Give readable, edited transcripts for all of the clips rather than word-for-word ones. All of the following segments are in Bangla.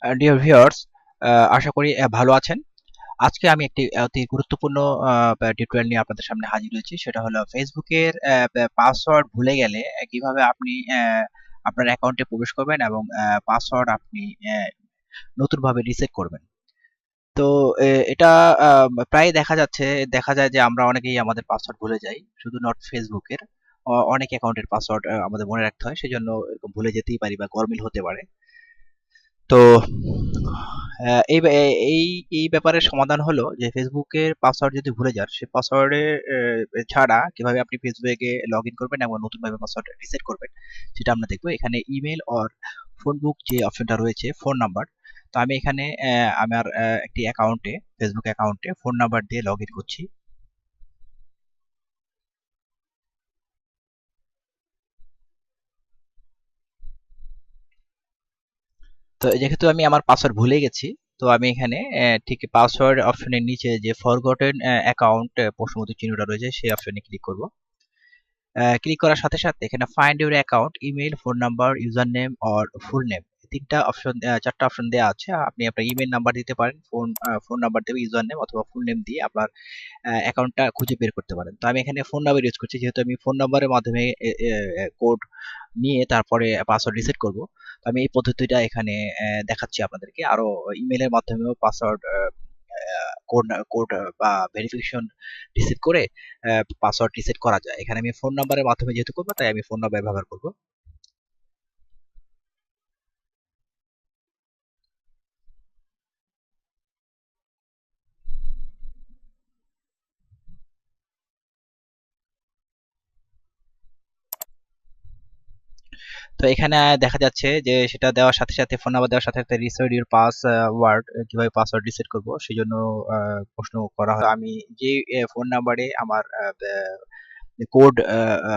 ডিয়ার ভিউয়ার্স, আশা করি ভালো আছেন। আজকে আমি একটি অতি গুরুত্বপূর্ণ টিউটোরিয়াল নিয়ে আপনাদের সামনে হাজির হয়েছি। সেটা হলো ফেসবুকের পাসওয়ার্ড ভুলে গেলে কিভাবে আপনি আপনার অ্যাকাউন্টে প্রবেশ করবেন এবং পাসওয়ার্ড আপনি নতুনভাবে রিসেট করবেন। তো এটা প্রায় দেখা যায় যে আমরা অনেকেই আমাদের পাসওয়ার্ড ভুলে যাই। শুধু নট ফেসবুকের, অনেক অ্যাকাউন্টের পাসওয়ার্ড আমাদের মনে রাখতে হয়। সেজন্য এরকম ভুলে যেতেই পারি বা গরমিল হতে পারে। তো আহ, এই ব্যা- এই এই ব্যাপারের সমাধান হলো যে ফেসবুকের পাসওয়ার্ড যদি ভুলে যান, সে পাসওয়ার্ডে ছাড়া কিভাবে আপনি ফেসবুকে লগ ইন করবেন এবং নতুন ভাবে পাসওয়ার্ড রিসেট করবেন সেটা আমরা দেখবো। এখানে ইমেল আর ফোন বুক যে অপশনটা রয়েছে, ফোন নাম্বার। তো আমি এখানে আমার একটি অ্যাকাউন্টে, ফেসবুক অ্যাকাউন্টে ফোন নাম্বার দিয়ে লগ ইন করছি। তো যেহেতু আমি আমার পাসওয়ার্ড ভুলে গেছি, তো আমি এখানে ঠিক পাসওয়ার্ড অপশনের নিচে যে ফরগটেন অ্যাকাউন্ট প্রশ্নবোধক চিহ্নটা রয়েছে সেই অপশনে ক্লিক করব। ক্লিক করার সাথে সাথে এখানে find your account, email, phone number, user name or full name, তিনটা অপশন, চারটা অপশন দেওয়া আছে। আপনি আপনার ইমেল নাম্বার দিতে পারেন, ফোন নাম্বার দেবে, ইউজার নেম অথবা ফুল নেম দিয়ে আপনার অ্যাকাউন্টটা খুঁজে বের করতে পারেন। তো আমি এখানে ফোন নাম্বার ইউজ করছি, যেহেতু আমি ফোন নাম্বারের মাধ্যমে কোড নিয়ে তারপরে পাসওয়ার্ড রিসেট করব। তো আমি এই পদ্ধতিটা এখানে দেখাচ্ছি আপনাদেরকে। আরো ইমেলের মাধ্যমেও পাসওয়ার্ড কোড কোড বা ভেরিফিকেশন রিসেট করে পাসওয়ার্ড রিসেট করা যায়। এখানে আমি ফোন নাম্বারের মাধ্যমে যেহেতু করবো, তাই আমি ফোন নাম্বার ব্যবহার করব। তো এখানে দেখা যাচ্ছে যে সেটা দেওয়ার সাথে সাথে, ফোন নাম্বার দেওয়ার সাথে সাথে রিসেট ইউর পাসওয়ার্ড, কিভাবে পাসওয়ার্ড রিসেট করব সেই জন্য প্রশ্ন করা হয়। আমি যে ফোন নাম্বারে আমার কোড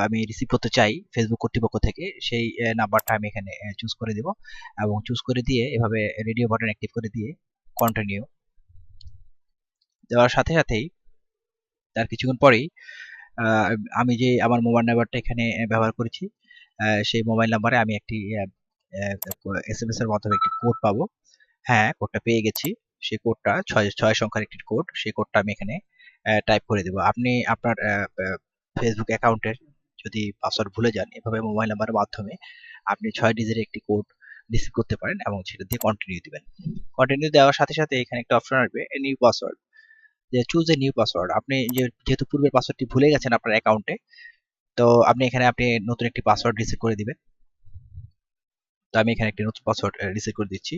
আমি রিসিভ করতে চাই ফেসবুক কর্তৃপক্ষ থেকে, সেই নাম্বারটা আমি এখানে চুজ করে দিব এবং চুজ করে দিয়ে এভাবে রেডিও বাটন অ্যাক্টিভ করে দিয়ে কন্টিনিউ দেওয়ার সাথে সাথেই তার কিছুক্ষণ পরেই আহ, আমি যে আমার মোবাইল নাম্বারটা এখানে ব্যবহার করেছি, সেই মোবাইল নাম্বারে আমি একটি এসএমএস এর মাধ্যমে একটি কোড পাবো। হ্যাঁ, কোডটা পেয়ে গেছি। সেই কোডটা ছয় ছয় সংখ্যার একটি কোড, সেই কোডটা আমি এখানে টাইপ করে দেবো। আপনি আপনার ফেসবুক অ্যাকাউন্টের যদি পাসওয়ার্ড ভুলে যান, এভাবে মোবাইল নাম্বারের মাধ্যমে আপনি 6 ডিজিটের একটি কোড রিসিভ করতে পারেন এবং সেটা দিয়ে কন্টিনিউ দিবেন। কন্টিনিউ দেওয়ার সাথে সাথে এখানে একটা অপশন আসবে, নিউ পাসওয়ার্ড, যে চুজ এ নিউ পাসওয়ার্ড। আপনি যেহেতু পূর্বের পাসওয়ার্ডটি ভুলে গেছেন আপনার অ্যাকাউন্টে, তো আপনি নতুন একটি পাসওয়ার্ড রিসেট করে দিবেন। তো আমি এখানে একটি নতুন পাসওয়ার্ড রিসেট করে দিচ্ছি।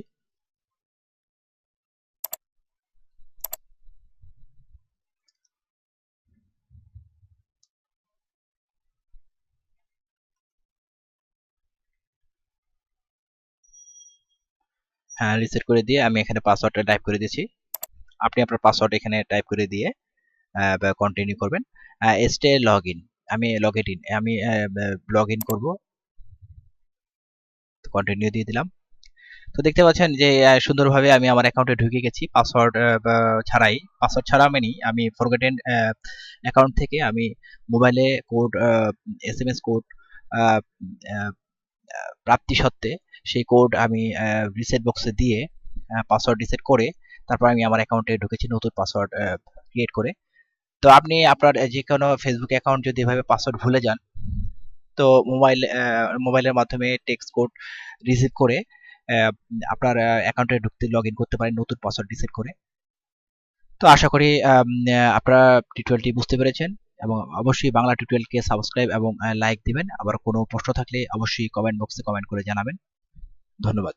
হ্যাঁ, রিসেট করে দিয়ে আমি এখানে পাসওয়ার্ডটা টাইপ করে দিয়েছি। আপনি আপনার পাসওয়ার্ড এখানে টাইপ করে দিয়ে কন্টিনিউ করবেন। স্টে লগ ইন, আমি লগ ইন করবো। কন্টিনিউ দিয়ে দিলাম। তো দেখতে পাচ্ছেন যে সুন্দরভাবে আমি আমার অ্যাকাউন্টে ঢুকে গেছি পাসওয়ার্ড ছাড়াই। পাসওয়ার্ড ছাড়া মানে আমি ফরগটেন অ্যাকাউন্ট থেকে আমি মোবাইলে কোড, এসএমএস কোড প্রাপ্তি সত্ত্বে সেই কোড আমি রিসেট বক্সে দিয়ে পাসওয়ার্ড রিসেট করে তারপর আমি আমার অ্যাকাউন্টে ঢুকেছি নতুন পাসওয়ার্ড ক্রিয়েট করে। তো আপনি আপনার যে কোনো ফেসবুক অ্যাকাউন্ট যদি এভাবে পাসওয়ার্ড ভুলে যান, তো মোবাইলের মাধ্যমে টেক্সট কোড রিসিভ করে আহ, আপনার অ্যাকাউন্টে ঢুকতে লগ ইন করতে পারেন নতুন পাসওয়ার্ড রিসেট করে। তো আশা করি আপনারা টিউটোরিয়ালটি বুঝতে পেরেছেন এবং অবশ্যই বাংলা টিউটোরিয়ালকে সাবস্ক্রাইব এবং লাইক দিবেন। আবার কোনো প্রশ্ন থাকলে অবশ্যই কমেন্ট বক্সে কমেন্ট করে জানাবেন। ধন্যবাদ।